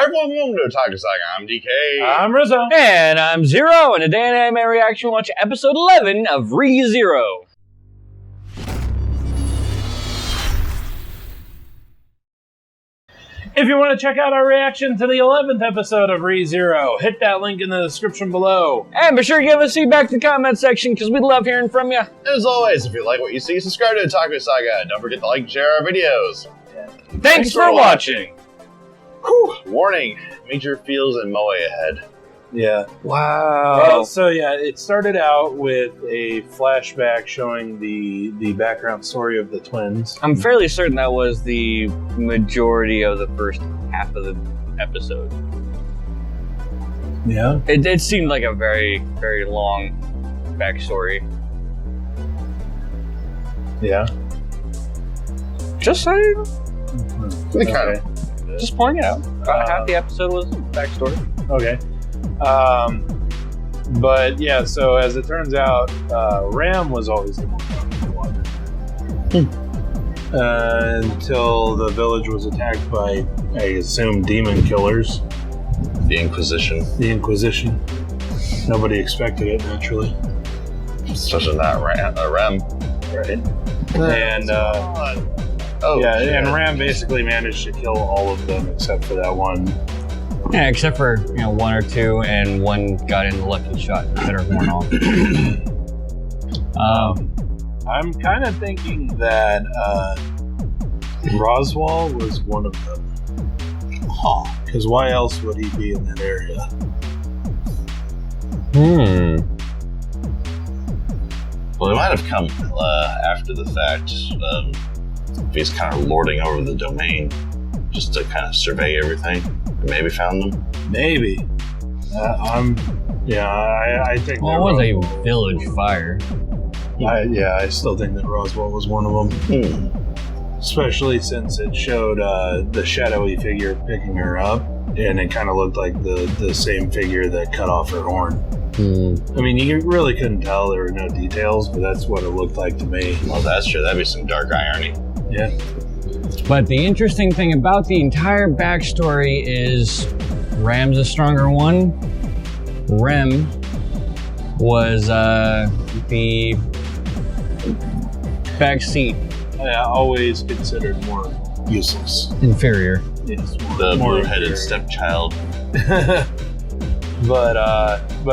everyone, welcome to Otaku Saga. I'm DK. I'm Rizzo. And I'm Zero, and today in Anime Reaction, watch episode 11 of ReZero. If you want to check out our reaction to the 11th episode of ReZero, hit that link in the description below. And be sure to give us feedback in the comment section, because we love hearing from you. As always, if you like what you see, subscribe to Otaku Saga. Don't forget to like and share our videos. Thanks for watching. Whew. Warning, major feels and moe ahead. Yeah. Wow. Well, so yeah, it started out with a flashback showing the background story of the twins. I'm fairly certain that was the majority of the first half of the episode. Yeah. It seemed like a very, very long backstory. Yeah. Just saying. Okay. Just pointing it out. About half the episode was backstory. Okay. But yeah, so as it turns out, Ram was always the one. Until the village was attacked by, I assume, demon killers. The Inquisition. The Inquisition. Nobody expected it, naturally. Especially not Rem. Right. And and Ram basically managed to kill all of them except for that one. Yeah, except for, one or two, and one got in the lucky shot and cut her horn off. I'm kind of thinking that Roswell was one of them. Because why else would he be in that area? Well, he might have come after the fact. He's kind of lording over the domain just to kind of survey everything. Maybe found them. Maybe. I think. Well, it was a village fire. I still think that Roswell was one of them. Especially since it showed the shadowy figure picking her up, and it kind of looked like the same figure that cut off her horn. I mean, you really couldn't tell. There were no details, but that's what it looked like to me. Well, that's true. That'd be some dark irony. Yeah. But the interesting thing about the entire backstory is Ram's a stronger one. Rem was the backseat. Yeah, always considered more useless. Inferior. Yes. The blue-headed stepchild. But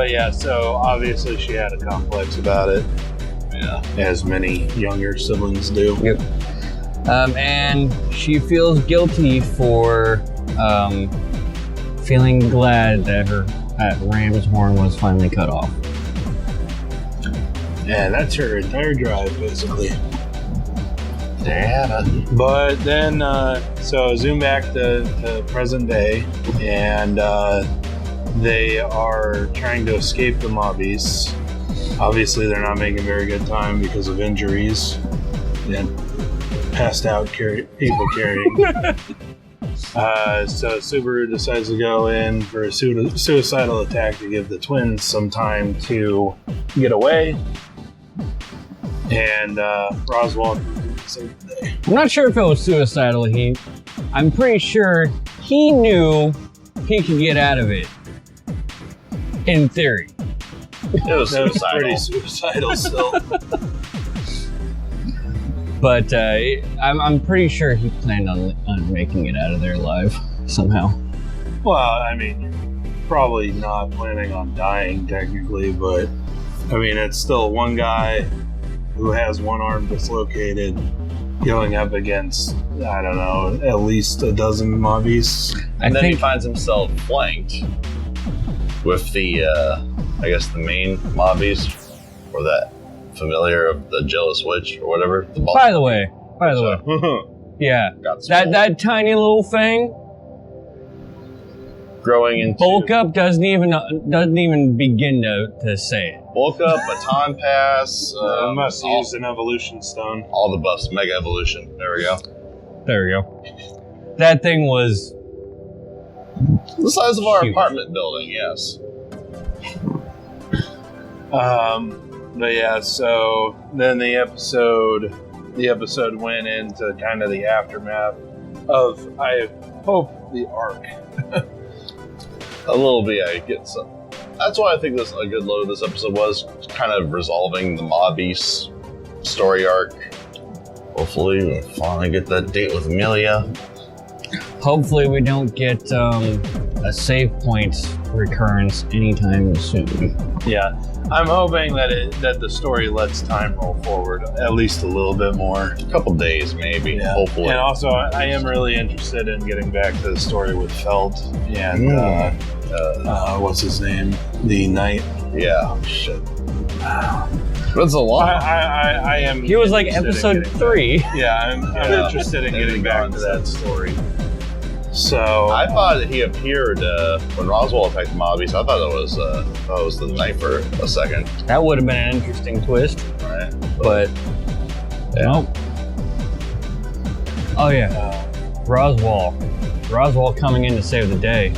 yeah, so obviously she had a complex about it. Yeah. As many younger siblings do. Yep. And she feels guilty for feeling glad that that Ram's horn was finally cut off. Yeah, that's her entire drive, basically. Yeah. But then, so zoom back to present day, and they are trying to escape the mobbies. Obviously, they're not making very good time because of injuries and passed out people carrying. So Subaru decides to go in for a suicidal attack to give the twins some time to get away. And Roswell saved the day. I'm not sure if it was suicidal. I'm pretty sure he knew he could get out of it. In theory. It was suicidal. Pretty suicidal still. But I'm pretty sure he planned on making it out of there alive somehow. Well, I mean, you're probably not planning on dying technically, but I mean, it's still one guy who has one arm dislocated going up against, I don't know, at least a dozen mobbies. And then he finds himself flanked with the, I guess the main mobbies, or that familiar of the jealous witch or whatever. By the way, yeah, that tiny little thing growing into bulk up doesn't even begin to say it. Bulk up, baton pass. Must use an evolution stone. All the buffs, mega evolution. There we go. There we go. That thing was the size of our apartment building. Yes. But yeah, so then the episode went into kind of the aftermath of, I hope, the arc a little bit. I get some. That's why I think this a good load of this episode was kind of resolving the Mob East story arc. Hopefully, we'll finally get that date with Amelia. Hopefully, we don't get a save point recurrence anytime soon. Yeah, I'm hoping that the story lets time roll forward at least a little bit more. A couple days, maybe. Yeah. Hopefully. And also, I am really interested in getting back to the story with Felt and what's his name, the Knight. Yeah. Shit. That's a lot. I am. He was like interested in episode getting 3. back. Yeah, I'm interested in getting back to that story. So I thought that he appeared when Roswell attacked the Mob East. I thought it was the Knight for a second. That would have been an interesting twist, Right. but nope. Oh yeah, Roswell coming in to save the day.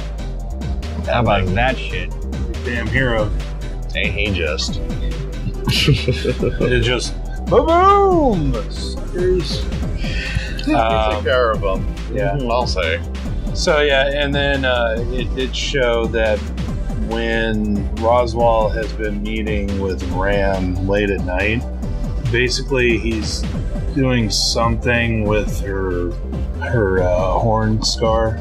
How about that shit? damn hero. Ain't he just? It just boom, suckers. Take care of them. Yeah. I'll say. So yeah, and then it did show that when Roswell has been meeting with Ram late at night, basically he's doing something with her horn scar.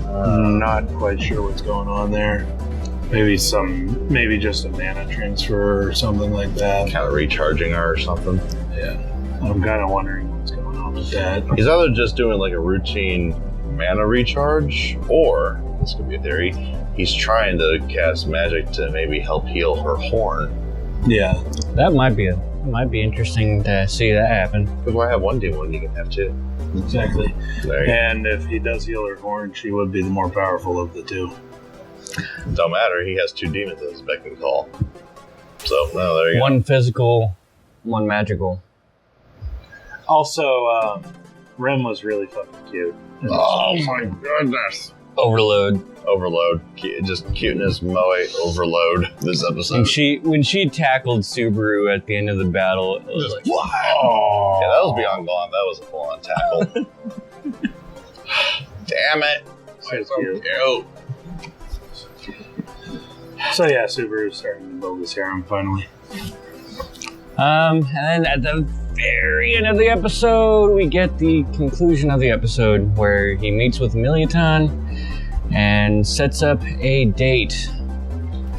I'm not quite sure what's going on there. Maybe just a mana transfer or something like that. Kind of recharging her or something. Yeah, I'm kind of wondering what's going on with that. He's either just doing like a routine mana recharge, or this could be a theory. He's trying to cast magic to maybe help heal her horn. Yeah, That might be interesting to see that happen. Because why have one demon when you can have two? exactly. There you And if he does heal her horn, she would be the more powerful of the two. Don't matter. He has two demons at his beck and call. So, no, there you One physical, one magical. Also, Rem was really fucking cute. go. Oh my goodness. Overload. Overload. Just cuteness, moe, overload this episode. And when she tackled Subaru at the end of the battle, it was like, Oh. Yeah, that was beyond gone. That was a full-on tackle. Damn it. So So cute. cute. So yeah, Subaru's starting to build his harem finally. and then at the very end of the episode, we get the conclusion of the episode where he meets with Militon and sets up a date.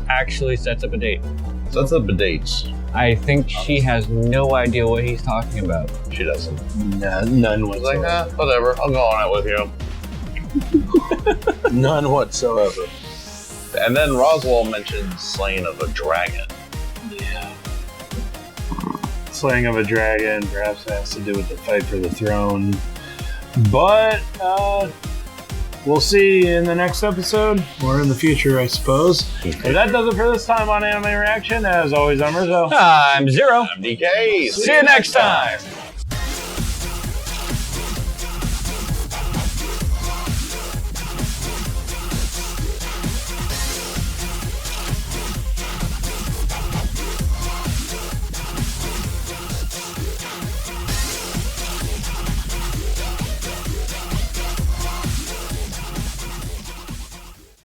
Actually sets up a date. So that's the dates. I think she has no idea what he's talking about. She doesn't. None She's like, whatsoever. whatever. I'll go on it with you. None whatsoever. And then Roswell mentions slaying of a dragon. Yeah. Slaying of a dragon perhaps has to do with the fight for the throne. But we'll see in the next episode or in the future, I suppose. But that does it for this time on Anime Reaction. As always, I'm Rizzo. I'm Zero. I'm DK. See you next time.